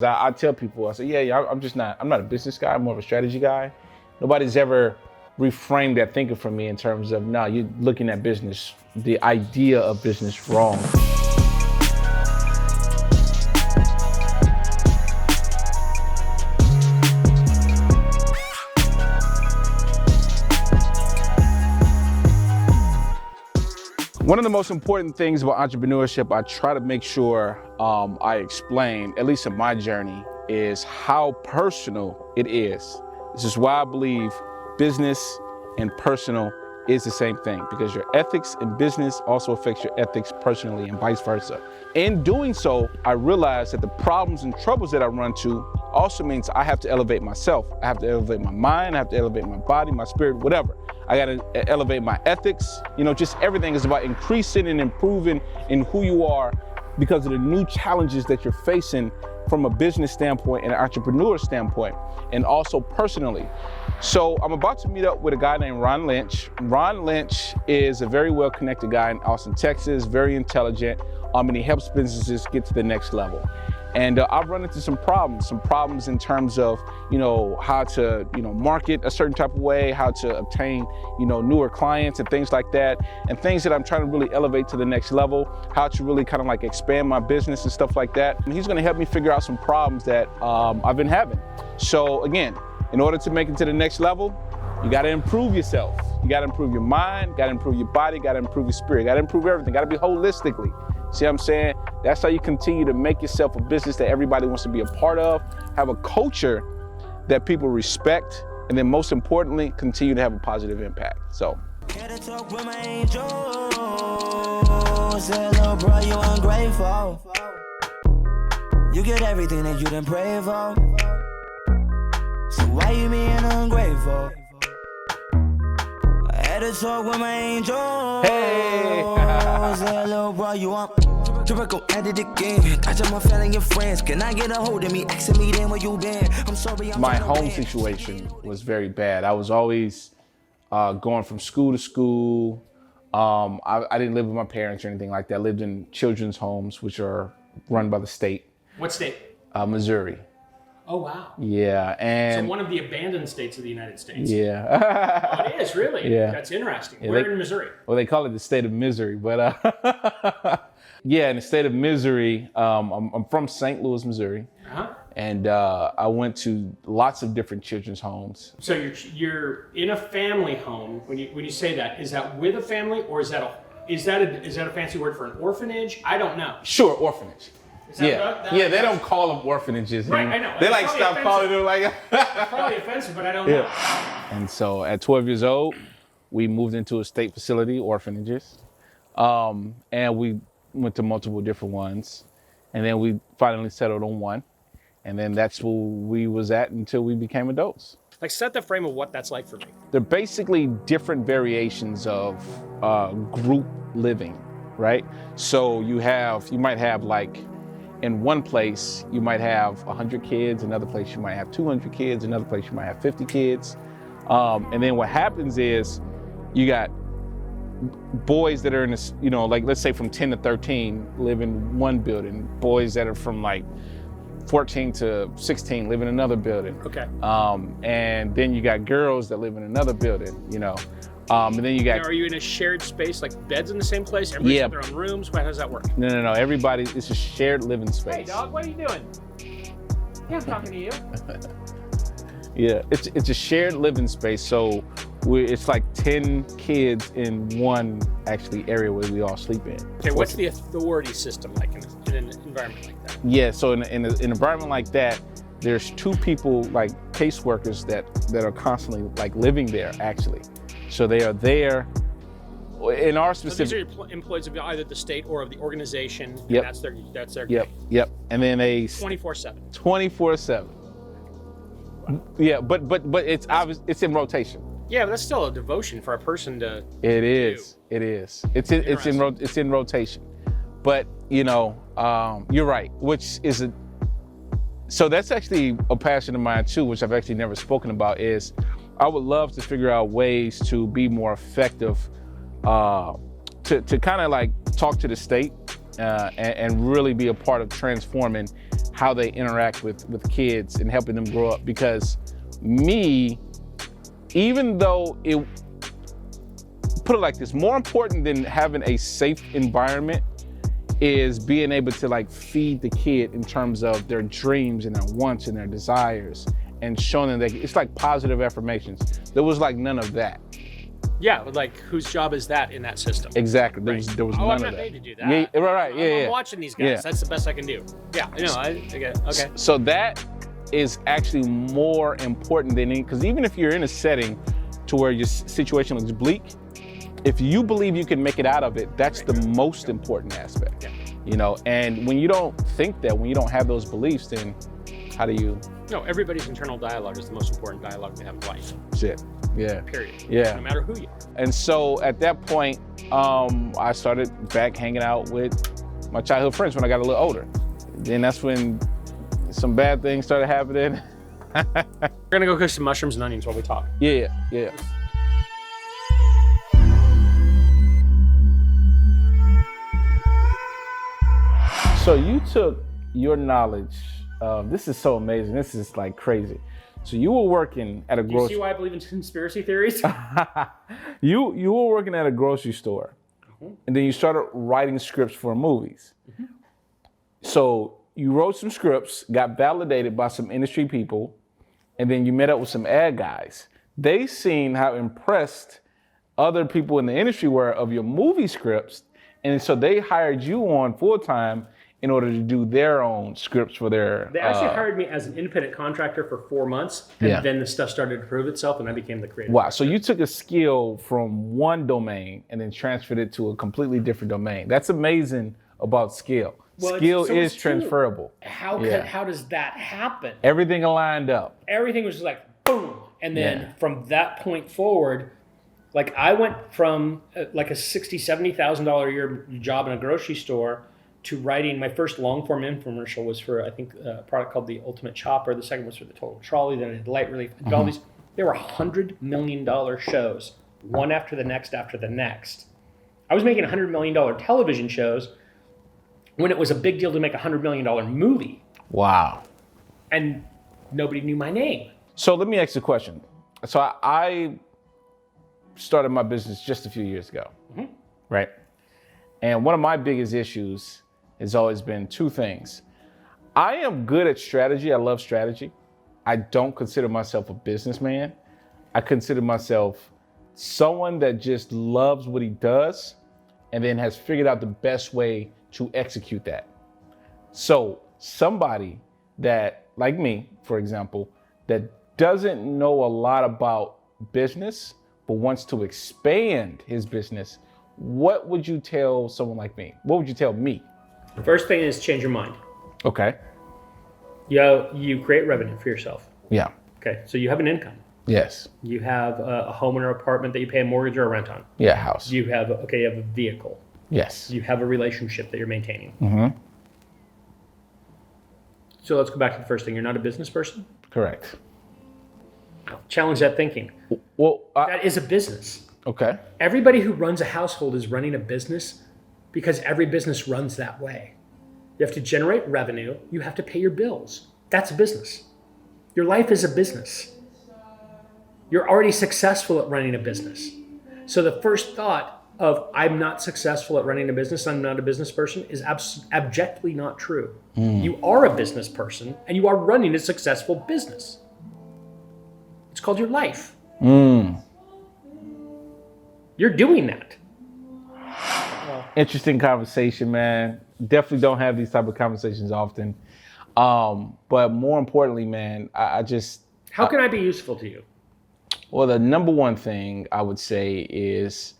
I tell people, I say, yeah, I'm not a business guy, I'm more of a strategy guy. Nobody's ever reframed that thinking for me in terms of, no, you're looking at business, the idea of business wrong. One of the most important things about entrepreneurship, I try to make sure I explain, at least in my journey, is how personal it is. This is why I believe business and personal is the same thing, because your ethics in business also affects your ethics personally and vice versa. In doing so, I realized that the problems and troubles that I run to also means I have to elevate myself. I have to elevate my mind, I have to elevate my body, my spirit, whatever. I gotta elevate my ethics. Just everything is about increasing and improving in who you are because of the new challenges that you're facing from a business standpoint and an entrepreneur standpoint, and also personally. So I'm about to meet up with a guy named Ron Lynch. Ron Lynch is a very well-connected guy in Austin, Texas, very intelligent, and he helps businesses get to the next level. And I've run into some problems in terms of, how to, market a certain type of way, how to obtain, newer clients and things like that, and things that I'm trying to really elevate to the next level, how to really kind of like expand my business and stuff like that. And he's gonna help me figure out some problems that I've been having. So again, in order to make it to the next level, you gotta improve yourself. You gotta improve your mind, gotta improve your body, gotta improve your spirit, gotta improve everything, gotta be holistically. See what I'm saying? That's how you continue to make yourself a business that everybody wants to be a part of, have a culture that people respect, and then most importantly, continue to have a positive impact. So. You get everything that you done pray for. So why you being ungrateful? I had a talk with my angel. Hey! Say, little bro, you want to go at it again? I just my family and friends. Can I get a hold of me? Asking me then where you been? I'm sorry. My home situation was very bad. I was always going from school to school. I didn't live with my parents or anything like that. I lived in children's homes, which are run by the state. What state? Missouri. Oh, wow. Yeah, and... So one of the abandoned states of the United States. Yeah. Oh, it is, really? Yeah. That's interesting. Yeah, where in Missouri? Well, they call it the state of misery, but yeah, in the state of misery, I'm from St. Louis, Missouri. Uh-huh. And I went to lots of different children's homes. So you're in a family home. When you say that, is that with a family, or is that a fancy word for an orphanage? I don't know. Sure, orphanage. They don't call them orphanages. Right, I know. They like stop calling them like. It's probably offensive, but I don't know. And so at 12 years old, we moved into a state facility, orphanages, and we went to multiple different ones, and then we finally settled on one, and then that's where we was at until we became adults. Like, set the frame of what that's like for me. They're basically different variations of group living, right? So you might have like. In one place, you might have 100 kids. Another place, you might have 200 kids. Another place, you might have 50 kids. And then what happens is you got boys that are in this, like let's say from 10 to 13 live in one building. Boys that are from like 14 to 16 live in another building. Okay. And then you got girls that live in another building, and then you got... Now, are you in a shared space, like beds in the same place? Everybody's in their own rooms? How does that work? No. It's a shared living space. Hey, dog, what are you doing? Yeah, I'm talking to you. Yeah, it's a shared living space. So it's like 10 kids in one actually area where we all sleep in. Okay, what's the authority system like in an environment like that? Yeah, so in an environment like that, there's two people, like caseworkers that are constantly like living there actually. So they are there in our specific... So these are employees of either the state or of the organization, and yep. that's their Yep. And then 24/7. 24/7. Yeah, but it's obvious, it's in rotation. Yeah, but that's still a devotion for a person to It is. It's in rotation. But, you're right, which is so that's actually a passion of mine too, which I've actually never spoken about, is I would love to figure out ways to be more effective, to kind of like talk to the state and really be a part of transforming how they interact with kids and helping them grow up. Because me, even though put it like this, more important than having a safe environment is being able to like feed the kid in terms of their dreams and their wants and their desires, and showing them that it's like positive affirmations. There was like none of that. Yeah, but like whose job is that in that system? Exactly. Right. There was none I'm of not that. made to do that. Yeah, right. I'm watching these guys. Yeah. That's the best I can do. Yeah, I know. I get it. Okay. So that is actually more important than any, because even if you're in a setting to where your situation looks bleak, if you believe you can make it out of it, that's the most important aspect. Yeah. You know, and when you don't think that, when you don't have those beliefs, then how do you? No, everybody's internal dialogue is the most important dialogue they have in life. Shit. Yeah. Period. Yeah. No matter who you are. And so at that point, I started back hanging out with my childhood friends when I got a little older. Then that's when some bad things started happening. We're gonna go cook some mushrooms and onions while we talk. Yeah. So you took your knowledge, this is so amazing, this is like crazy. So you were working at a Do you grocery see why I believe in conspiracy theories? you were working at a grocery store, and then you started writing scripts for movies. So you wrote some scripts, got validated by some industry people, and then you met up with some ad guys. They seen how impressed other people in the industry were of your movie scripts, and so they hired you on full time in order to do their own scripts for their. They actually hired me as an independent contractor for 4 months, and then the stuff started to prove itself, and I became the creative. Wow, so you took a skill from one domain and then transferred it to a completely different domain. That's amazing about skill. Well, Skill so is it's true. transferable. How does that happen? Everything aligned up. Everything was just like boom, and then from that point forward, like I went from like a $60,000-$70,000 a year job in a grocery store to writing. My first long form infomercial was for, I think, a product called the Ultimate Chopper. The second was for the Total Trolley. Then I did Light Relief. I did all these. There were $100 million shows, one after the next after the next. I was making $100 million television shows when it was a big deal to make a $100 million movie. Wow. And nobody knew my name. So let me ask you a question. So I started my business just a few years ago, right? And one of my biggest issues has always been two things. I am good at strategy. I love strategy. I don't consider myself a businessman. I consider myself someone that just loves what he does and then has figured out the best way to execute that. So somebody that, like me, for example, that doesn't know a lot about business, but wants to expand his business, what would you tell someone like me? What would you tell me? The first thing is change your mind. Okay. You create revenue for yourself. Yeah. Okay, so you have an income. Yes. You have a home or apartment that you pay a mortgage or a rent on. Yeah, house. You have a vehicle. Yes. You have a relationship that you're maintaining. Mm-hmm. So let's go back to the first thing. You're not a business person? Correct. Challenge that thinking. Well, That is a business. okay. Everybody who runs a household is running a business because every business runs that way. You have to generate revenue. You have to pay your bills. That's a business. Your life is a business. You're already successful at running a business. So the first thought of I'm not successful at running a business, I'm not a business person, is abjectly not true. You are a business person and you are running a successful business. It's called your life. You're doing that. Interesting conversation, man. Definitely don't have these type of conversations often. But more importantly, man, I just... How can I be useful to you? Well, the number one thing I would say is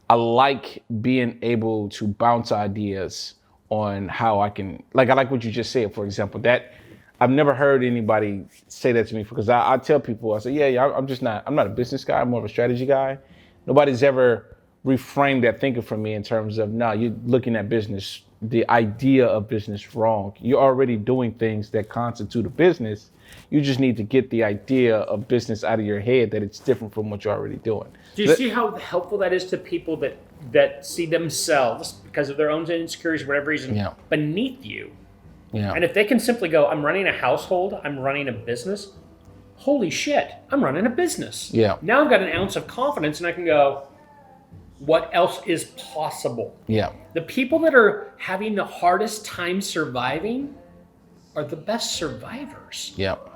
I like being able to bounce ideas on how I can, like I like what you just said, for example, that I've never heard anybody say that to me, because I tell people, I say, I'm not a business guy, I'm more of a strategy guy. Nobody's ever reframed that thinking from me in terms of, no, you're looking at business, the idea of business wrong. You're already doing things that constitute a business. You just need to get the idea of business out of your head that it's different from what you're already doing. Do you see how helpful that is to people that see themselves, because of their own insecurities, for whatever reason, beneath you? Yeah. And if they can simply go, I'm running a household, I'm running a business, holy shit, I'm running a business. Yeah. Now I've got an ounce of confidence and I can go, what else is possible? Yeah. The people that are having the hardest time surviving are the best survivors. Yep.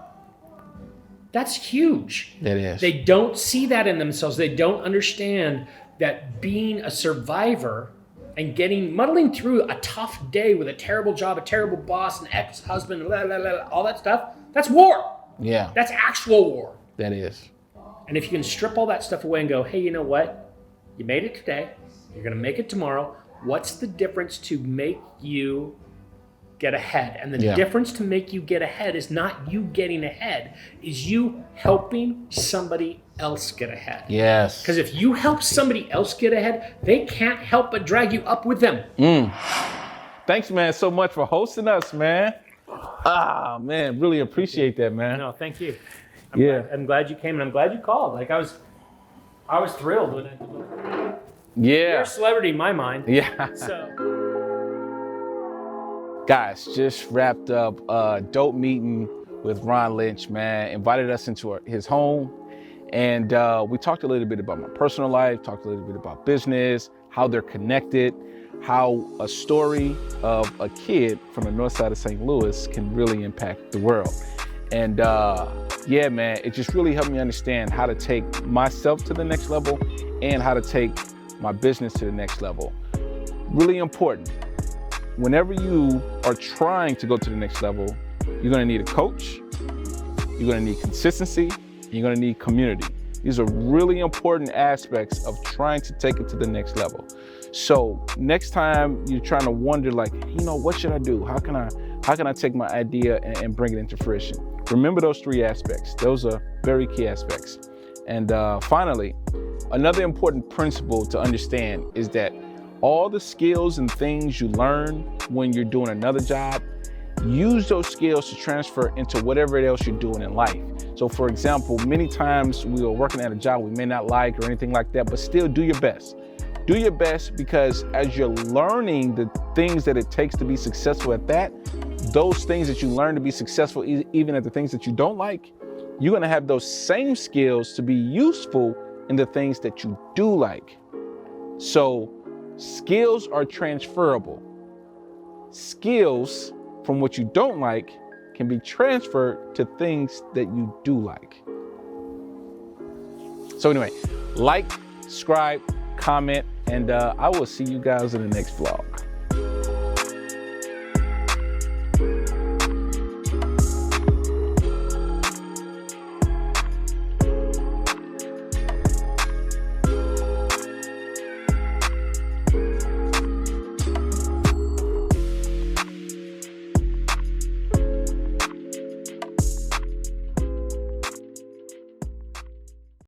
That's huge. It is. They don't see that in themselves. They don't understand that being a survivor and muddling through a tough day with a terrible job, a terrible boss, an ex-husband, blah, blah, blah, all that stuff, that's war. Yeah. That's actual war. That is. And if you can strip all that stuff away and go, hey, you know what? You made it today. You're going to make it tomorrow. What's the difference to make you get ahead? And the difference to make you get ahead is not you getting ahead, is you helping somebody else get ahead. Yes. Because if you help somebody else get ahead, they can't help but drag you up with them. Thanks, man, so much for hosting us, man. Ah, man, really appreciate that, man. No, thank you. I'm glad you came, and I'm glad you called. Like I was thrilled when you're a celebrity in my mind. Yeah. So, guys, just wrapped up a dope meeting with Ron Lynch, man. Invited us into his home, and we talked a little bit about my personal life, talked a little bit about business, how they're connected, how a story of a kid from the north side of St. Louis can really impact the world. And yeah, man, it just really helped me understand how to take myself to the next level and how to take my business to the next level. Really important. Whenever you are trying to go to the next level, you're gonna need a coach, you're gonna need consistency, you're gonna need community. These are really important aspects of trying to take it to the next level. So next time you're trying to wonder, like, you know, what should I do? How can I take my idea and bring it into fruition? Remember those three aspects. Those are very key aspects. And finally, another important principle to understand is that all the skills and things you learn when you're doing another job, use those skills to transfer into whatever else you're doing in life. So for example, many times we are working at a job we may not like or anything like that, but still do your best. Do your best, because as you're learning the things that it takes to be successful at that, those things that you learn to be successful, even at the things that you don't like, you're gonna have those same skills to be useful in the things that you do like. So skills are transferable. Skills from what you don't like can be transferred to things that you do like. So anyway, like, subscribe, comment, and I will see you guys in the next vlog.